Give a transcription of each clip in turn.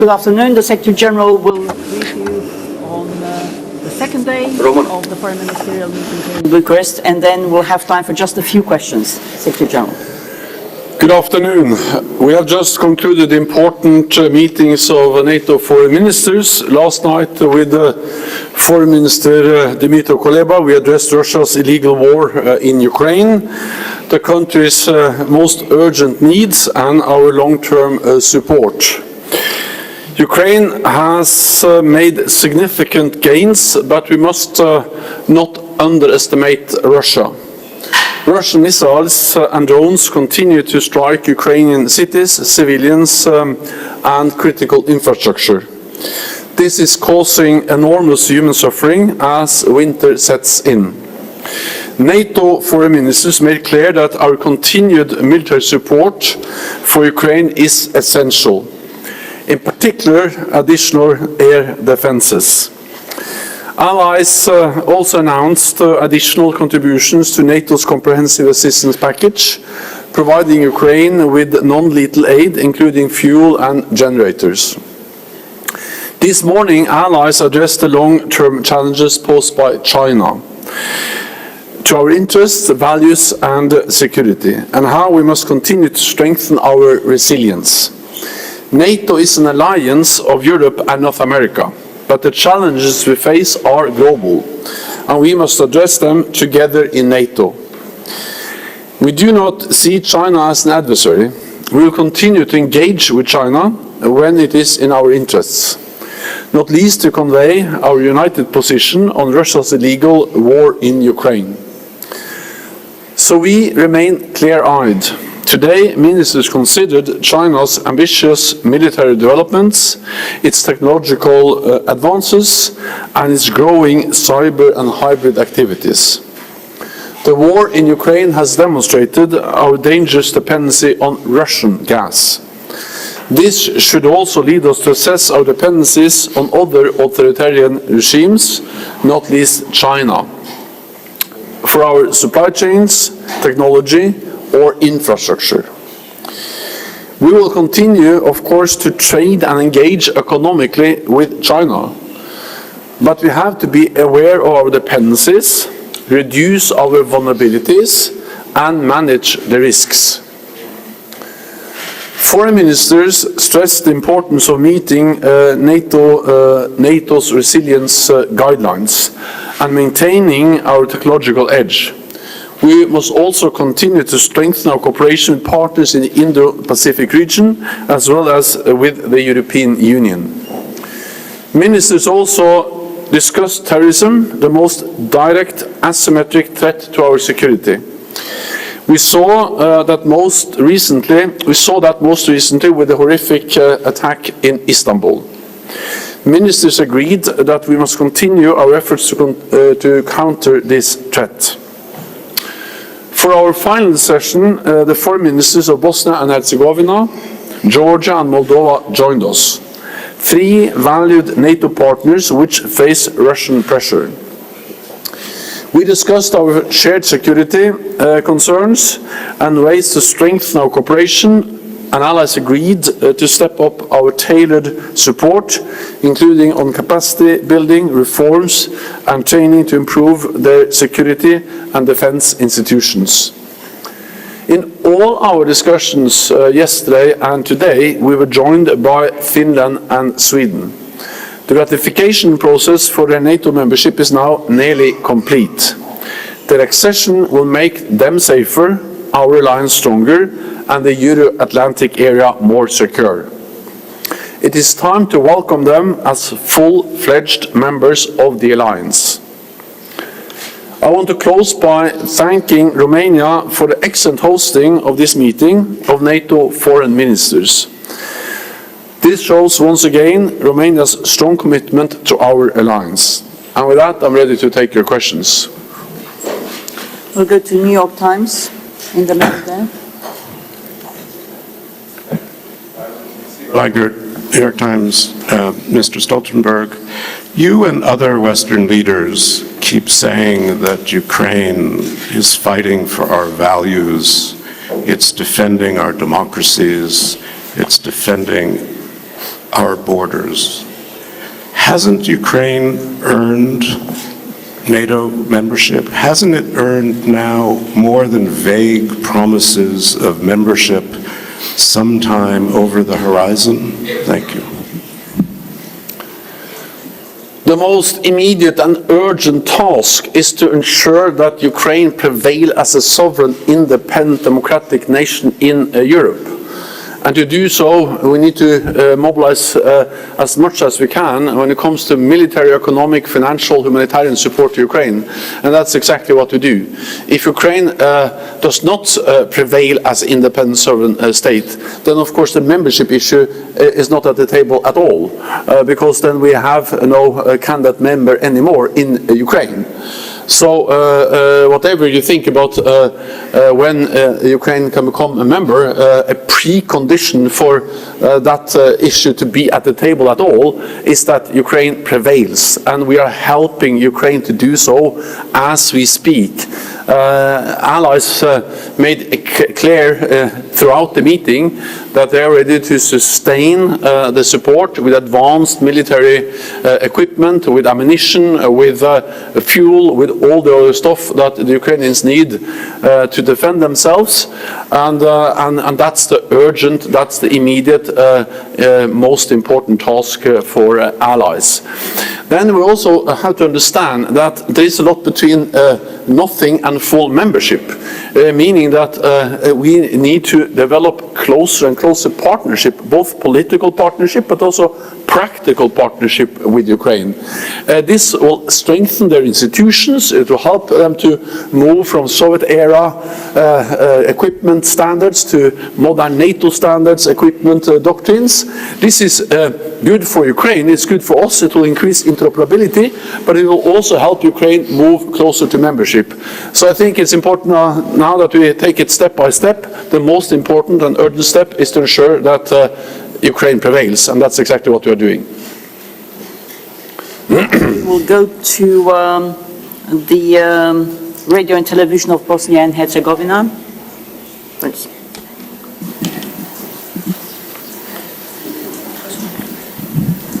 Good afternoon. The Secretary General will brief you on the second day of the Foreign Ministerial meeting here in Bucharest, and then we'll have time for just a few questions. Secretary General. Good afternoon. We have just concluded important meetings of NATO foreign ministers. Last night with Foreign Minister Dmytro Kuleba, we addressed Russia's illegal war in Ukraine, the country's most urgent needs and our long-term support. Ukraine has made significant gains, but we must not underestimate Russia. Russian missiles and drones continue to strike Ukrainian cities, civilians, and critical infrastructure. This is causing enormous human suffering as winter sets in. NATO foreign ministers made clear that our continued military support for Ukraine is essential, in particular additional air defenses. Allies also announced additional contributions to NATO's comprehensive assistance package, providing Ukraine with non-lethal aid, including fuel and generators. This morning, allies addressed the long-term challenges posed by China to our interests, values and security, and how we must continue to strengthen our resilience. NATO is an alliance of Europe and North America, but the challenges we face are global, and we must address them together in NATO. We do not see China as an adversary. We will continue to engage with China when it is in our interests, not least to convey our united position on Russia's illegal war in Ukraine. So we remain clear-eyed. Today, ministers considered China's ambitious military developments, its technological advances, and its growing cyber and hybrid activities. The war in Ukraine has demonstrated our dangerous dependency on Russian gas. This should also lead us to assess our dependencies on other authoritarian regimes, not least China, for our supply chains, technology, or infrastructure. We will continue, of course, to trade and engage economically with China, but we have to be aware of our dependencies, reduce our vulnerabilities, and manage the risks. Foreign ministers stressed the importance of meeting NATO's resilience guidelines and maintaining our technological edge. We must also continue to strengthen our cooperation with partners in the Indo-Pacific region, as well as with the European Union. Ministers also discussed terrorism, the most direct asymmetric threat to our security. We saw that most recently with the horrific attack in Istanbul. Ministers agreed that we must continue our efforts to counter this threat. For our final session, the foreign ministers of Bosnia and Herzegovina, Georgia and Moldova joined us, three valued NATO partners which face Russian pressure. We discussed our shared security concerns and ways to strengthen our cooperation, and allies agreed to step up our tailored support, including on capacity building, reforms and training to improve their security and defense institutions. In all our discussions yesterday and today, we were joined by Finland and Sweden. The ratification process for their NATO membership is now nearly complete. Their accession will make them safer, our alliance stronger, and the Euro-Atlantic area more secure. It is time to welcome them as full-fledged members of the alliance. I want to close by thanking Romania for the excellent hosting of this meeting of NATO foreign ministers. This shows once again Romania's strong commitment to our alliance. And with that, I'm ready to take your questions. We'll go to New York Times in the middle there. Liegert, New York Times, Mr. Stoltenberg, you and other Western leaders keep saying that Ukraine is fighting for our values, it's defending our democracies, it's defending our borders. Hasn't Ukraine earned NATO membership? Hasn't it earned now more than vague promises of membership sometime over the horizon? Thank you. The most immediate and urgent task is to ensure that Ukraine prevails as a sovereign, independent, democratic nation in Europe. And to do so, we need to mobilize as much as we can when it comes to military, economic, financial, humanitarian support to Ukraine. And that's exactly what we do. If Ukraine does not prevail as an independent sovereign state, then of course the membership issue is not at the table at all, because then we have no candidate member anymore in Ukraine. So whatever you think about when Ukraine can become a member, a precondition for that issue to be at the table at all is that Ukraine prevails, and we are helping Ukraine to do so as we speak. Allies made it clear throughout the meeting that they are ready to sustain the support with advanced military equipment, with ammunition, with fuel, with all the other stuff that the Ukrainians need to defend themselves, and that's the urgent, that's the immediate, most important task for allies. Then we also have to understand that there is a lot between nothing and full membership, meaning that we need to develop closer and closer partnership, both political partnership but also practical partnership with Ukraine. This will strengthen their institutions. It will help them to move from Soviet-era equipment standards to modern NATO standards, equipment doctrines. This is good for Ukraine. It's good for us. It will increase interoperability, but it will also help Ukraine move closer to membership. So I think it's important now that we take it step by step. The most important and urgent step is to ensure that Ukraine prevails, and that's exactly what we are doing. We'll go to the radio and television of Bosnia and Herzegovina. Please.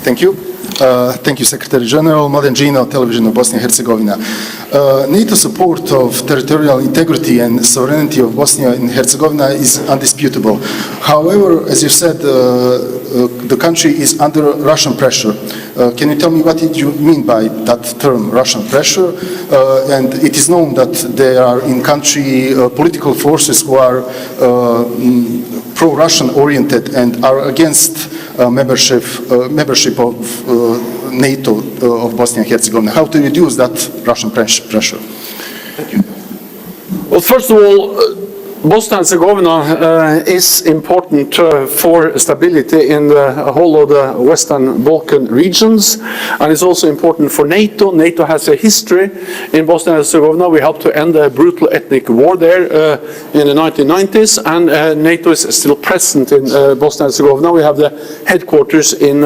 Thank you. Thank you, Secretary General. Mladen Gino, Television of Bosnia and Herzegovina. NATO support of territorial integrity and sovereignty of Bosnia and Herzegovina is undisputable. However, as you said, the country is under Russian pressure. Can you tell me what did you mean by that term, Russian pressure? And it is known that there are in country political forces who are pro-Russian oriented and are against membership of NATO of Bosnia and Herzegovina. How to reduce that Russian pressure? Thank you. Well, first of all, Bosnia and Herzegovina is important for stability in the whole of the Western Balkan regions, and it's also important for NATO. NATO has a history in Bosnia and Herzegovina. We helped to end a brutal ethnic war there in the 1990s, and NATO is still present in Bosnia and Herzegovina. We have the headquarters in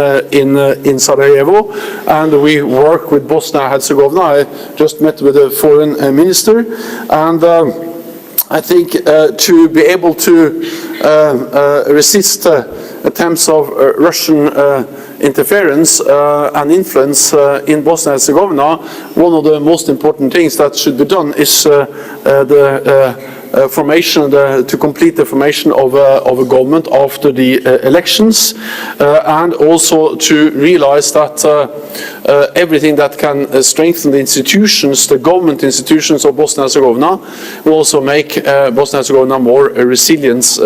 Sarajevo, and we work with Bosnia and Herzegovina. I just met with the foreign minister, and I think to be able to resist attempts of Russian interference and influence in Bosnia and Herzegovina, one of the most important things that should be done is to complete the formation of a government after the elections, and also to realize that everything that can strengthen the institutions, the government institutions of Bosnia and Herzegovina, will also make Bosnia and Herzegovina more resilient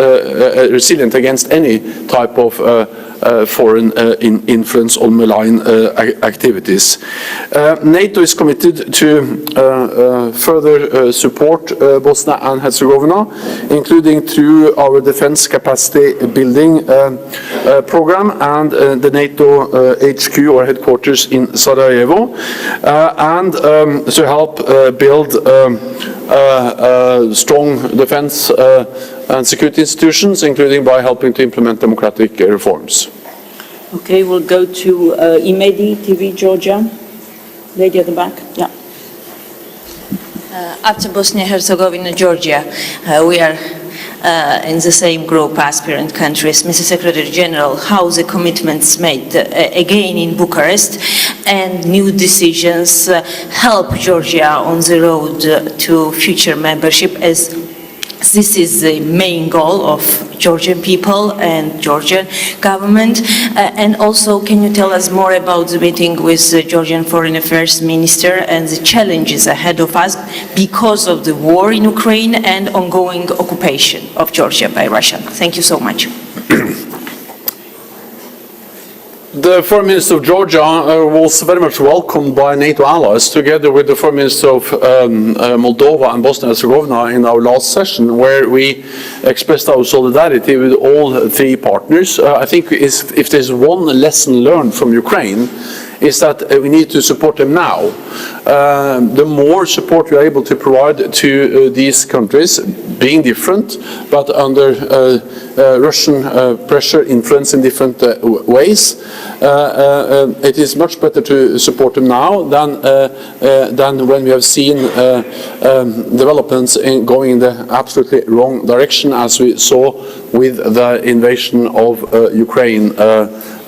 against any type of foreign influence or malign activities. NATO is committed to further support Bosnia and Herzegovina, including through our defense capacity building program and the NATO HQ or headquarters in Sarajevo, and to help build strong defense and security institutions, including by helping to implement democratic reforms. Okay, we'll go to Imedi TV, Georgia. Lady at the back. Yeah. After Bosnia Herzegovina, Georgia, we are in the same group, aspirant countries. Mr. Secretary General, how the commitments made again in Bucharest and new decisions help Georgia on the road to future membership, as this is the main goal of Georgian people and Georgian government. And also, can you tell us more about the meeting with the Georgian Foreign Affairs Minister and the challenges ahead of us because of the war in Ukraine and ongoing occupation of Georgia by Russia? Thank you so much. The Foreign Minister of Georgia was very much welcomed by NATO allies, together with the Foreign Minister of Moldova and Bosnia and Herzegovina in our last session, where we expressed our solidarity with all three partners. I think if there's one lesson learned from Ukraine, is that we need to support them now. The more support we are able to provide to these countries, being different, but under Russian pressure, influence in different ways, it is much better to support them now than when we have seen developments going in the absolutely wrong direction, as we saw with the invasion of Ukraine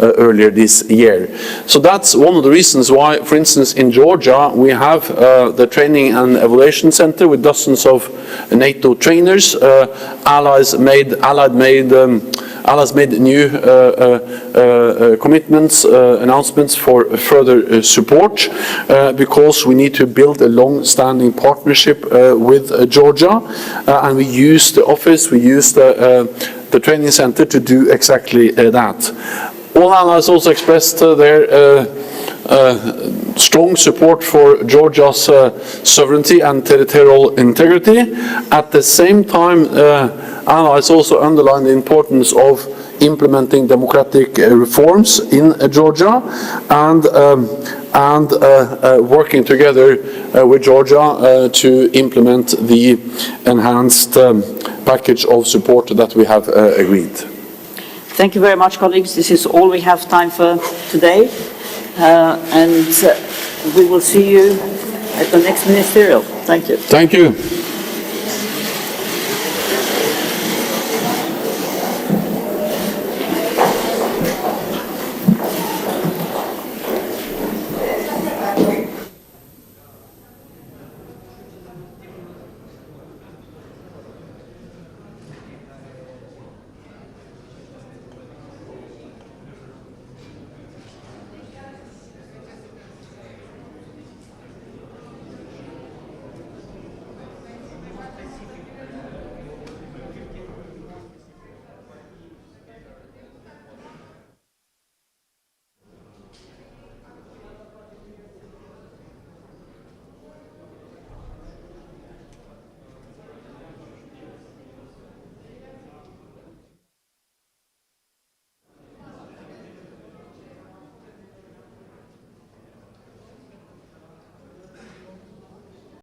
earlier this year. So that's one of the reasons why, for instance, in Georgia, we have the Training and Evaluation Center with dozens of NATO trainers. Allies made new commitments, announcements for further support, because we need to build a long-standing partnership with Georgia, and we use the office, we use the training center to do exactly that. All allies also expressed their strong support for Georgia's sovereignty and territorial integrity. At the same time, allies also underlined the importance of implementing democratic reforms in Georgia and working together with Georgia to implement the enhanced package of support that we have agreed. Thank you very much, colleagues. This is all we have time for today. And we will see you at the next ministerial. Thank you. Thank you.